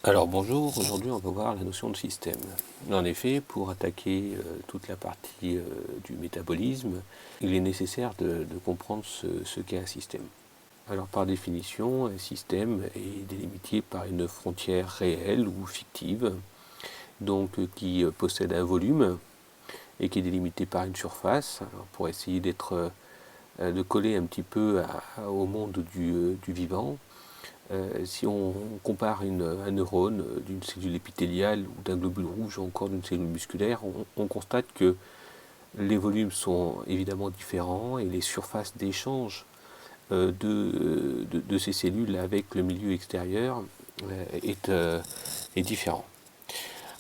Alors bonjour, aujourd'hui on va voir la notion de système. En effet, pour attaquer toute la partie du métabolisme, il est nécessaire de comprendre ce qu'est un système. Alors par définition, un système est délimité par une frontière réelle ou fictive, donc qui possède un volume et qui est délimité par une surface, alors, pour essayer de coller un petit peu au monde du vivant. Si on compare un neurone d'une cellule épithéliale ou d'un globule rouge ou encore d'une cellule musculaire, on constate que les volumes sont évidemment différents et les surfaces d'échange de ces cellules avec le milieu extérieur est différent.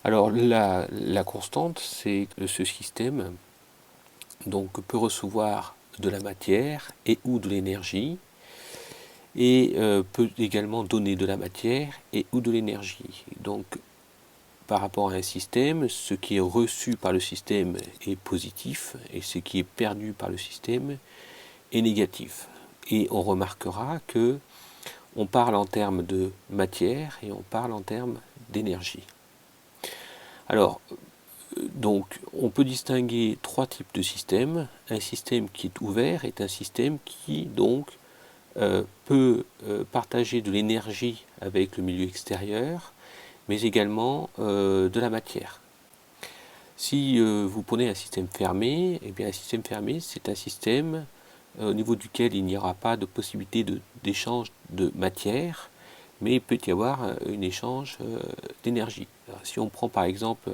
Alors la constante, c'est que ce système donc, peut recevoir de la matière et ou de l'énergie, et peut également donner de la matière et ou de l'énergie. Donc par rapport à un système, ce qui est reçu par le système est positif et ce qui est perdu par le système est négatif. Et on remarquera que on parle en termes de matière et on parle en termes d'énergie. Alors, donc, on peut distinguer trois types de systèmes. Un système qui est ouvert est un système qui, donc, peut partager de l'énergie avec le milieu extérieur, mais également de la matière. Si vous prenez un système fermé, eh bien un système fermé, c'est un système au niveau duquel il n'y aura pas de possibilité d'échange de matière, mais il peut y avoir un échange d'énergie. Si on prend par exemple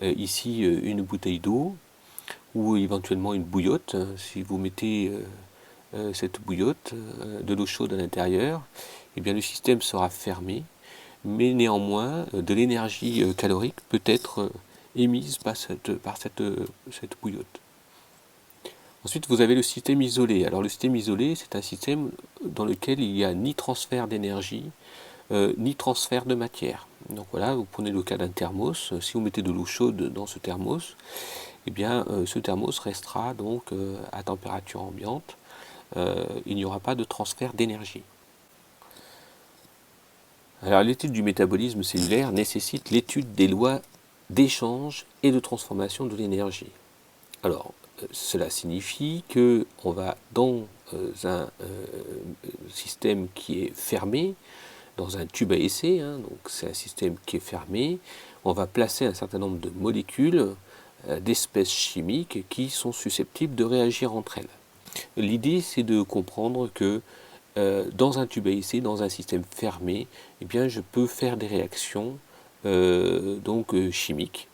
ici une bouteille d'eau ou éventuellement une bouillotte, si vous mettez cette bouillotte, de l'eau chaude à l'intérieur, eh bien le système sera fermé, mais néanmoins de l'énergie calorique peut être émise par cette bouillotte. Ensuite, vous avez le système isolé. Alors le système isolé, c'est un système dans lequel il n'y a ni transfert d'énergie, ni transfert de matière. Donc voilà, vous prenez le cas d'un thermos. Si vous mettez de l'eau chaude dans ce thermos, eh bien ce thermos restera donc à température ambiante. Il n'y aura pas de transfert d'énergie. Alors l'étude du métabolisme cellulaire nécessite l'étude des lois d'échange et de transformation de l'énergie. Alors cela signifie que on va dans un système qui est fermé, dans un tube à essai, donc c'est un système qui est fermé, on va placer un certain nombre de molécules, d'espèces chimiques qui sont susceptibles de réagir entre elles. L'idée, c'est de comprendre que dans un tube à essai, dans un système fermé, eh bien, je peux faire des réactions chimiques.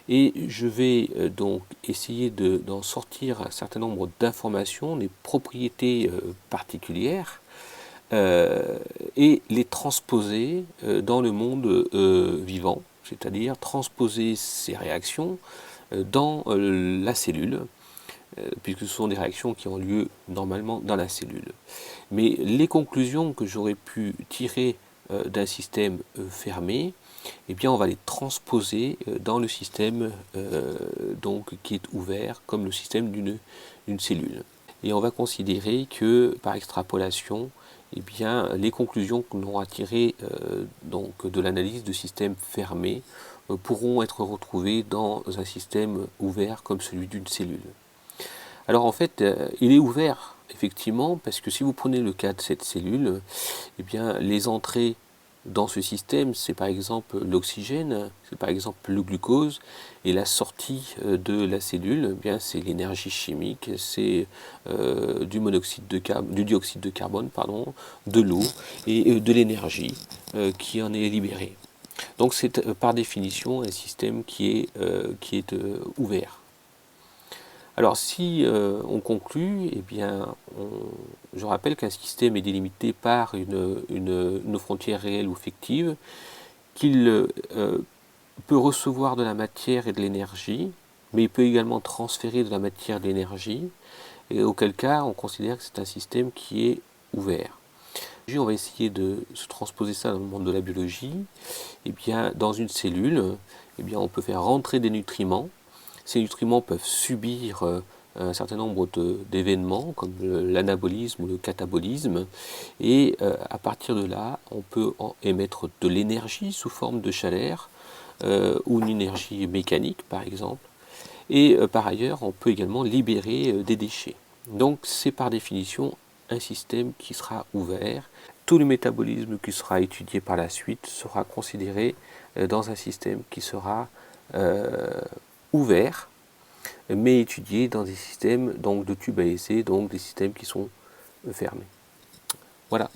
Et je vais donc essayer d'en sortir un certain nombre d'informations, des propriétés particulières, et les transposer dans le monde vivant, c'est-à-dire transposer ces réactions dans la cellule, puisque ce sont des réactions qui ont lieu normalement dans la cellule. Mais les conclusions que j'aurais pu tirer d'un système fermé, eh bien on va les transposer dans le système qui est ouvert, comme le système d'une cellule. Et on va considérer que par extrapolation, eh bien, les conclusions que l'on aura tirées de l'analyse de systèmes fermés pourront être retrouvées dans un système ouvert comme celui d'une cellule. Alors en fait, il est ouvert, effectivement, parce que si vous prenez le cas de cette cellule, eh bien, les entrées dans ce système, c'est par exemple l'oxygène, c'est par exemple le glucose, et la sortie de la cellule, eh bien, c'est l'énergie chimique, c'est du dioxyde de carbone, de l'eau et de l'énergie qui en est libérée. Donc c'est par définition un système qui est ouvert. Alors si on conclut, eh bien, je rappelle qu'un système est délimité par une frontière réelle ou fictive, qu'il peut recevoir de la matière et de l'énergie, mais il peut également transférer de la matière et de l'énergie, et auquel cas on considère que c'est un système qui est ouvert. On va essayer de se transposer ça dans le monde de la biologie. Eh bien, dans une cellule, eh bien, on peut faire rentrer des nutriments. Ces nutriments peuvent subir un certain nombre d'événements comme l'anabolisme ou le catabolisme, et à partir de là, on peut émettre de l'énergie sous forme de chaleur ou une énergie mécanique par exemple, et par ailleurs, on peut également libérer des déchets. Donc c'est par définition un système qui sera ouvert. Tout le métabolisme qui sera étudié par la suite sera considéré dans un système qui sera ouvert, mais étudié dans des systèmes donc, de tube à essai, donc des systèmes qui sont fermés. Voilà.